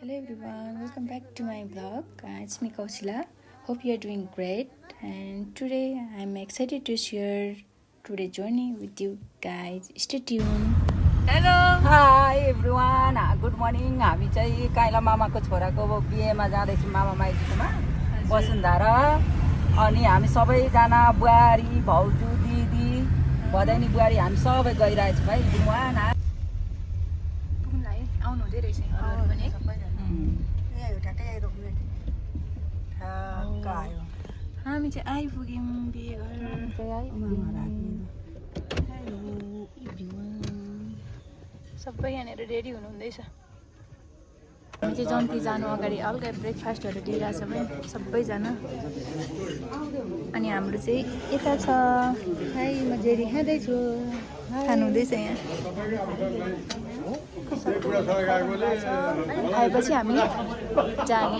Hello everyone, welcome back to my vlog. It's me Kausila. Hope you are doing great. And today I'm excited to share today's journey with you guys. Stay tuned. Hello hi everyone good morning. हामी चाहिँ काइला मामाको छोराको बिहेमा जाँदैछौँ मामा माइतीकोमा वसुन्धरा। अनि हामी सबैजना बुहारी भाउजू दिदी भदैनी बुहारी हामी सबै गइरहेछौँ भाइ दिवान आउनु हुँदै रहेछ अरूहरु पनि हामी चाहिँ आइपुग्यौँ बिहे सबै यहाँनिर रेडी हुनुहुँदैछ। हामी चाहिँ जन्ती जानु अगाडि हल्का ब्रेकफास्टहरू दिइरहेछ भने सबैजना। अनि हाम्रो चाहिँ यता छ म जेरी खाँदैछु खानु हुँदैछ यहाँ। खाएपछि हामी जाने।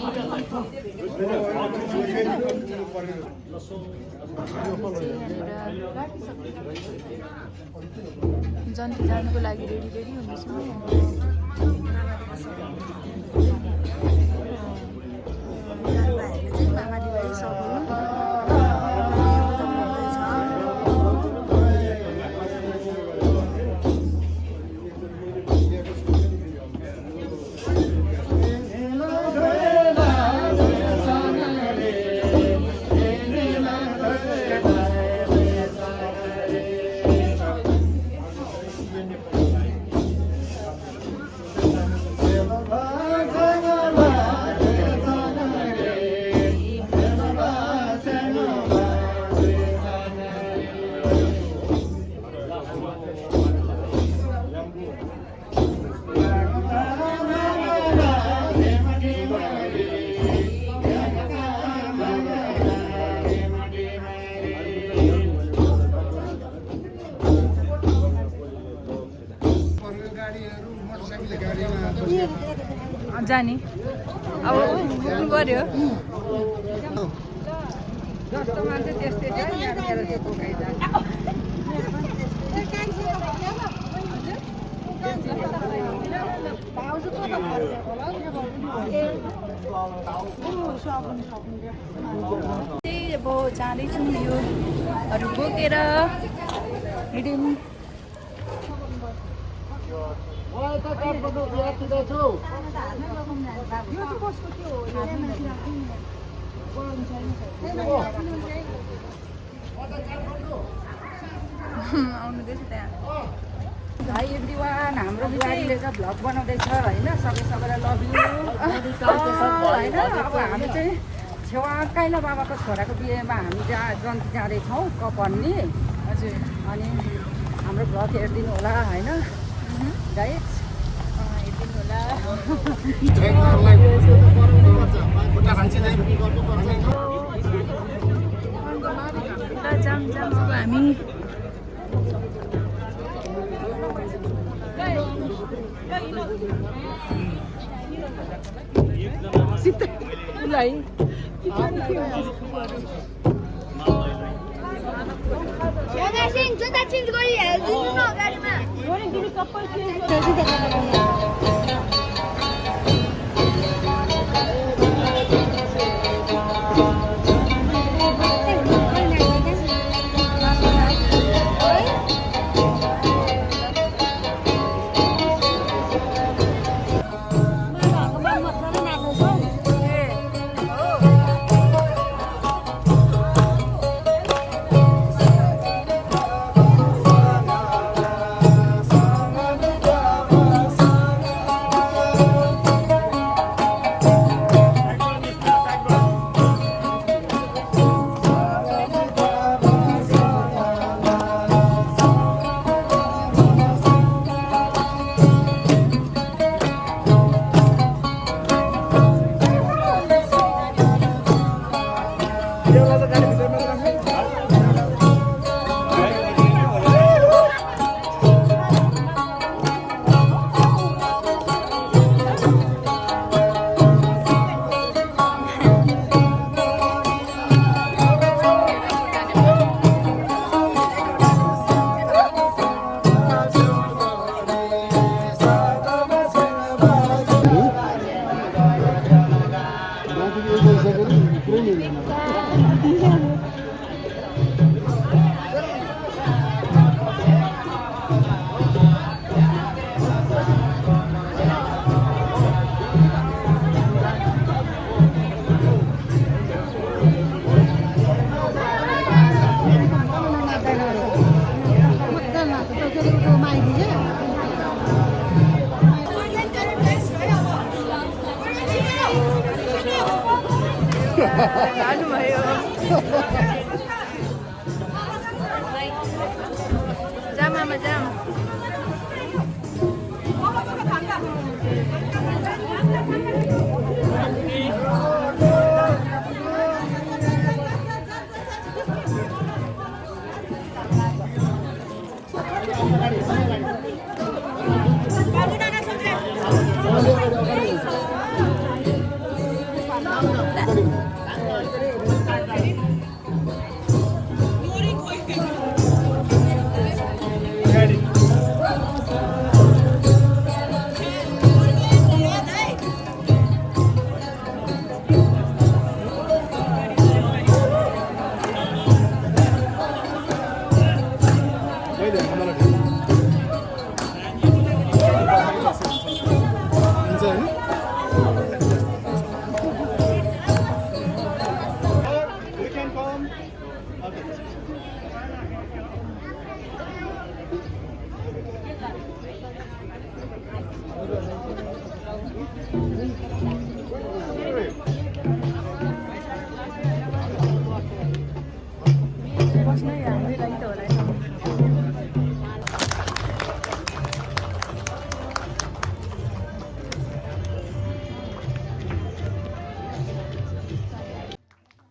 जन्ती जानुको लागि रेडी हुँदैछौँ। जाने अब पुग्नु पर्यो। जस्तो मान्छे त्यस्तै छ मेरो चाहिँ बोकाइ जान्छ। अब जाँदैछौँ योहरू बोकेर हिँड्यौँ। आउनुहुँदैछ त्यहाँ हाई एभ्रिवान। हाम्रो बुहारीले चाहिँ भ्लग बनाउँदैछ होइन। सबैलाई लभ यु होइन। अब हामी चाहिँ छेवा काइला बाबाको छोराको बिहेमा हामी जन्ती जाँदैछौँ कपन्नी। हजुर अनि हाम्रो भ्लग हेरिदिनु होला होइन गाइस, हेरिदिनु होला। जाम अब हामी जानुभयो जाम आमा जाम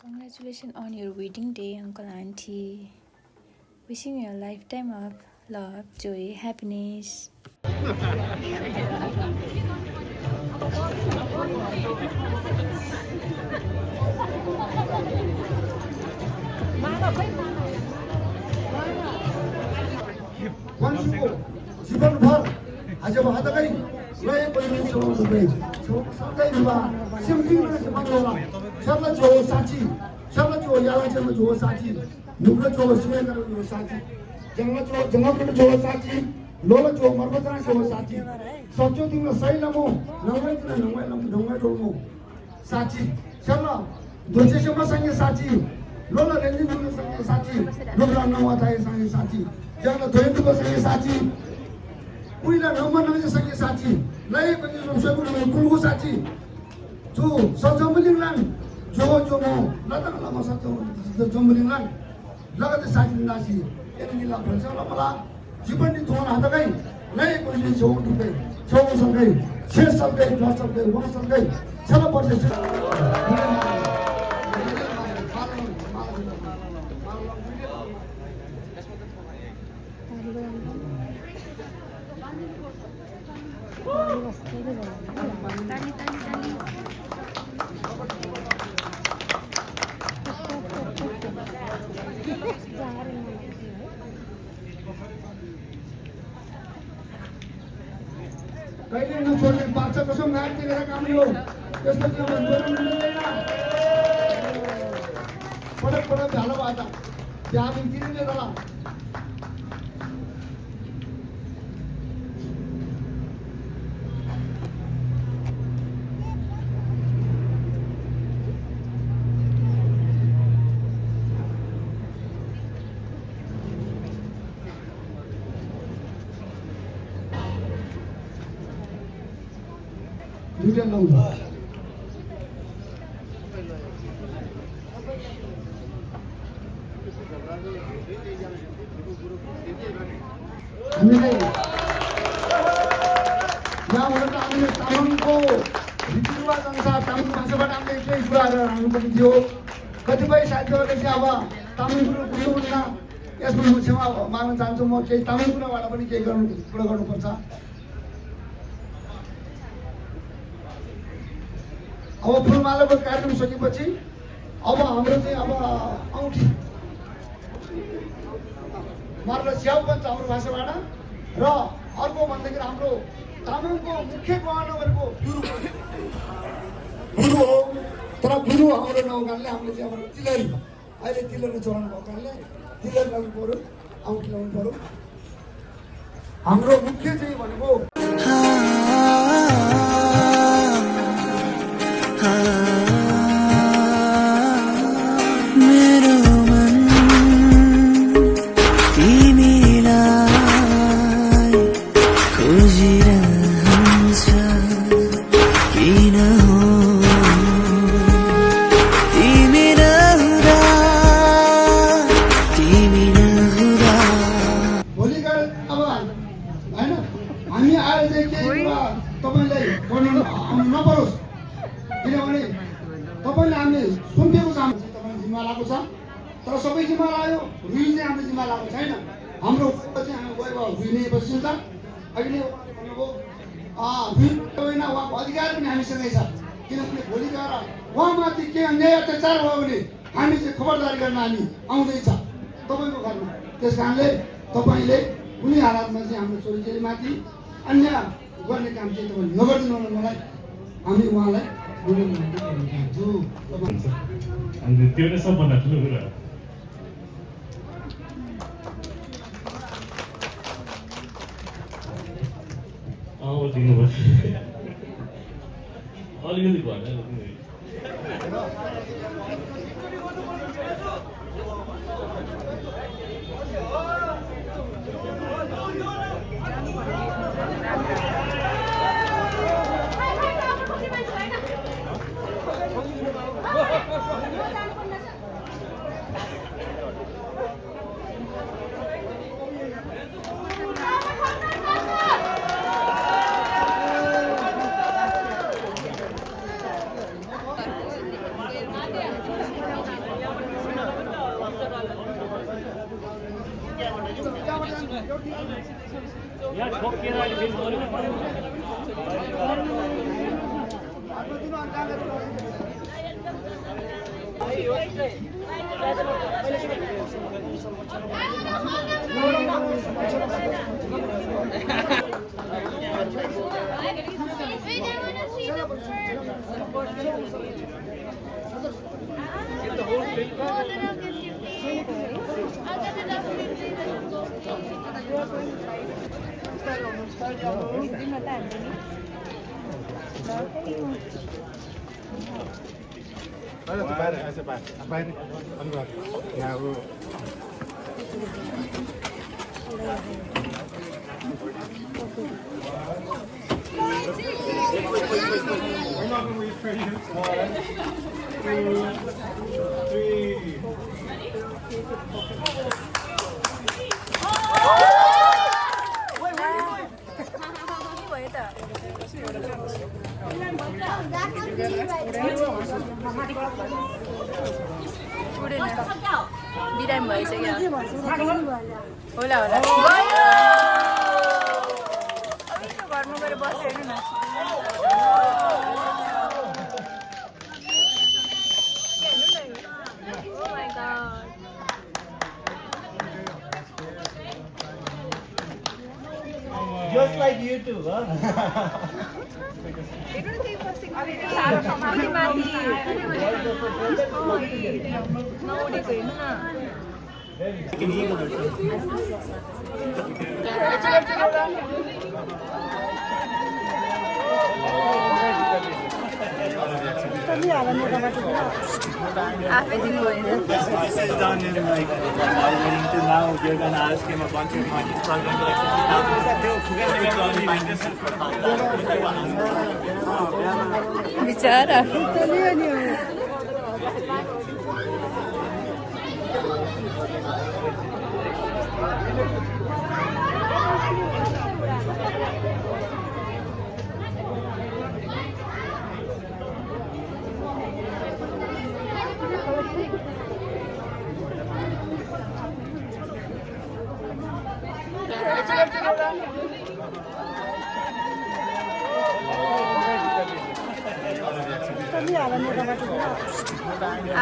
Congratulations on your wedding day, uncle, auntie. Wishing you a lifetime of love, joy, happiness. जीवनभर आज भातकै लय पनि चलाउँदै सधैँ रुवा सिमटिङमा बङ्गला सर्ला जो साची सर्ला जो याला जो साची नुब्ला जो सिमेन्ट जो साची जंगल जो साची लोला जो मर्मतना जो साची सचो तिम्रो सही नमो नंगाई डोमो साची सर्ला दोचेसम्म सँगै साची लोला रेन्जिङ सँगै साची नुब्ला नवाताए सँगै साची जंगल धोइन्दुको सँगै साची उइला नम्बर सँगै साची लय पनि सबैको कुलको साची जो सजमलिङलाङ जो म लता लमा सजमलिङलाङ लगत साची नासी एनिला भन्छ मला जीवननि धोन हातकै लय पनि जो दुबै छौ सँगै शेष सँगै न सँगै वन सँगै छल पर्छ कहिले नछोड्ने बाचा कसम गाडी दिएर काम हो त्यसपछि अब जोड्नु मिल्दैन पटक झालो आता त्यहाँ तिरिने होला हामीले यहाँबाट हामीले तामाङको रीतिरिवाज अनुसार तामाङ भाषाबाट हामीले केही कुराहरू हाल्नुपर्ने थियो कतिपय साथीहरूले चाहिँ अब तामाङ कुरो बुझ्नुहुन्न यसमा म क्षमा माग्न चाहन्छु म केही तामाङ कुराबाट पनि केही कुरा गर्नुपर्छ अब फुलमालाको कार्यक्रम सकेपछि अब हाम्रो चाहिँ अब औँठी मार्ग स्याउ भन्छ हाम्रो भाषाबाट र अर्को भन्दाखेरि हाम्रो तामाङको मुख्य गहना भनेको गुरु हो तर दिनु हाम्रो नौकानले हामीले चाहिँ अब तिलहरी अहिले तिलहरी चलाउनु भएको कारणले तिलहरी लाउनु पऱ्यो औँठी लाउनु पऱ्यो हाम्रो मुख्य चाहिँ भनेको तपाईँलाई गर्नु नपरोस् किनभने तपाईँले हामीले सुम्पिएको काम चाहिँ तपाईँले जिम्मा लगाएको छ तर सबै जिम्मा लाग्यो रुई चाहिँ हामीले जिम्मा लगाएको छैन हाम्रो चाहिँ हामी गयो रुइने बसिन्छ अहिले भन्नुभयो रुई होइन उहाँको अधिकार पनि हामीसँगै छ किनभने भोलि गएर उहाँमाथि के अन्याय अत्याचार भयो भने हामी चाहिँ खबरदारी गर्न हामी आउँदैछ तपाईँको घरमा त्यस कारणले तपाईँले कुनै हालतमा चाहिँ हाम्रो छोरीचेलीमाथि अन्य गर्ने काम चाहिँ तपाईँले नगरिदिनु होला मलाई हामी उहाँलाई अनि त्यो नै सबभन्दा ठुलो कुरा दिनुभयो अलिकति भएन यार ठोकेर अहिले फेरि गर्नु पर्यो बिरामी भइसक्यो होला होला घरमा गएर बसेर हेर्नु न Just like you too, huh? आफै दिनुभयो This is done in like waiting to now. You're gonna ask him a bunch of money. So I'm gonna like, बिचारा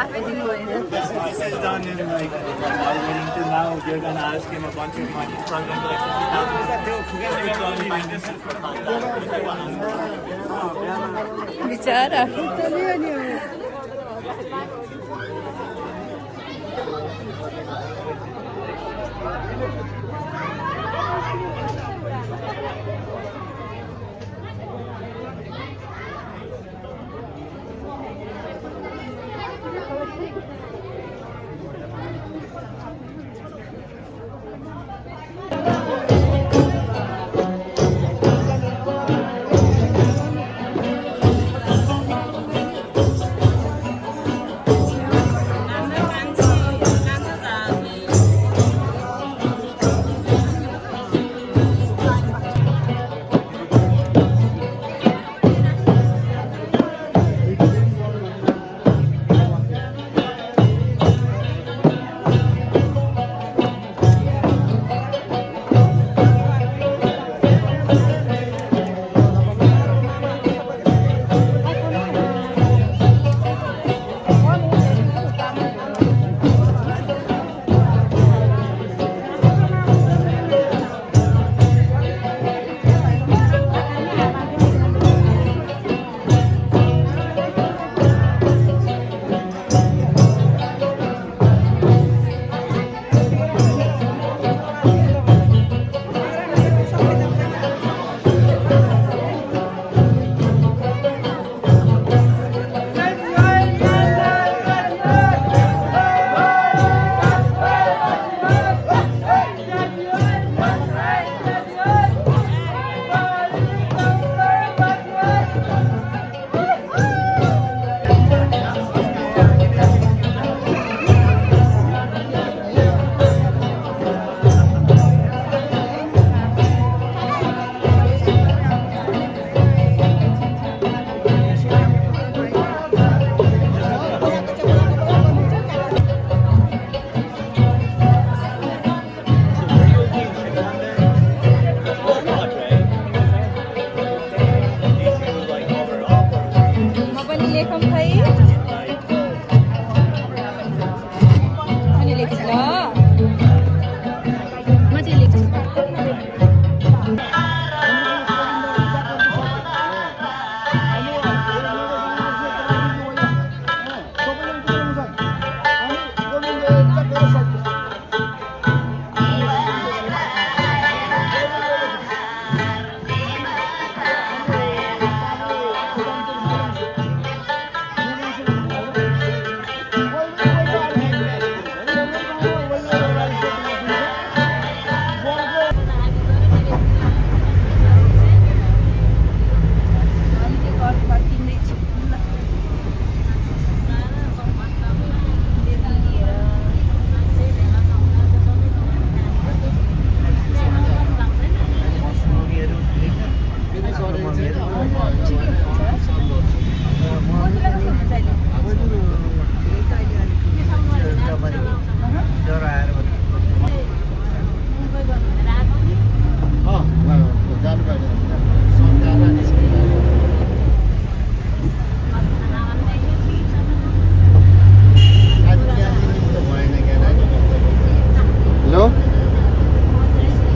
आफै दिनुभयो this is done in like waiting to now. You're gonna ask him a bunch of money. So I'm gonna like, बिचारा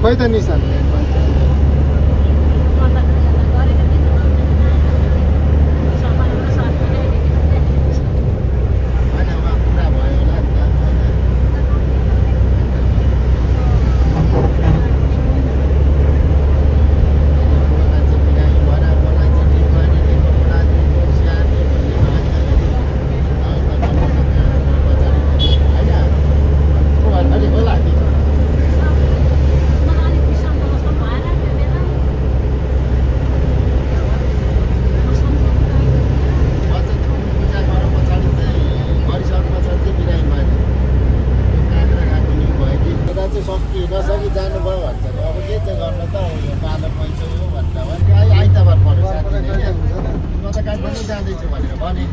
खोइ त निशान नसकी जानुभयो भन्छ अब के चाहिँ गर्नु त यो पालो पैसा हो भनेर आइतबार पऱ्यो साथीले म त काठमाडौँ जाँदैछु भनेर भने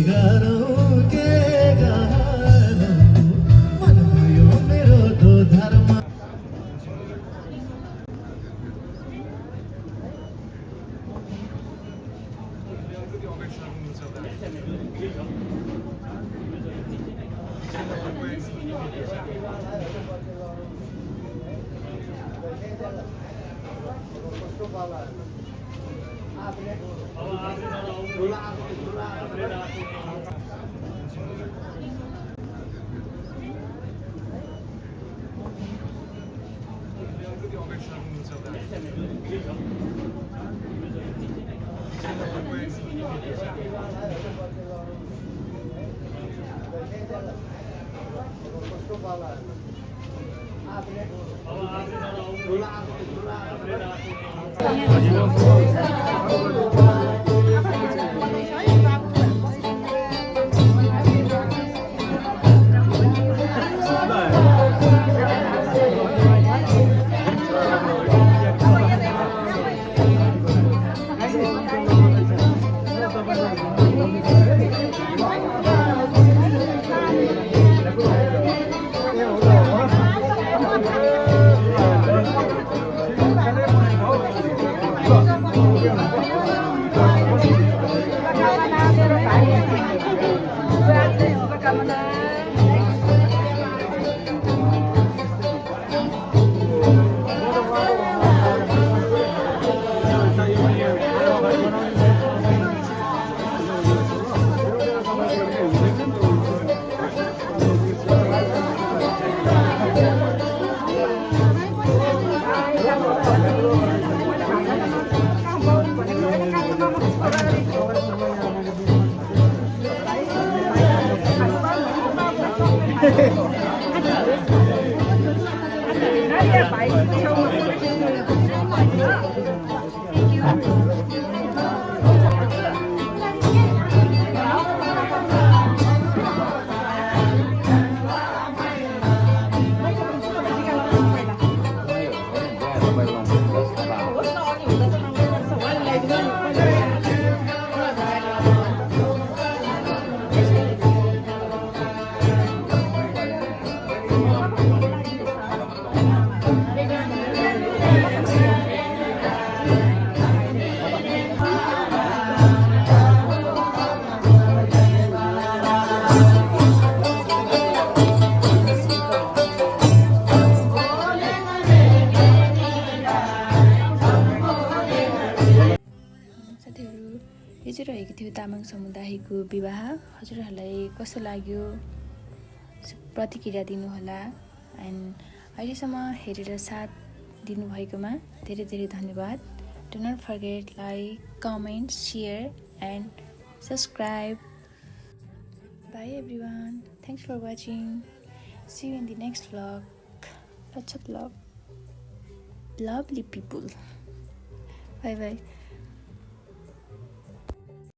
गरौँ के गरौँ मनको यो मेरो दोधारमा यो चाहिँ रहेको थियो तामाङ समुदायको विवाह। हजुरहरूलाई कस्तो लाग्यो प्रतिक्रिया दिनुहोला। एन्ड अहिलेसम्म हेरेर साथ दिनुभएकोमा धेरै धेरै धन्यवाद। Do not forget like, comment, share and subscribe. Bye everyone, thanks for watching, see you in the next vlog. Lots of love, lovely people. Bye bye.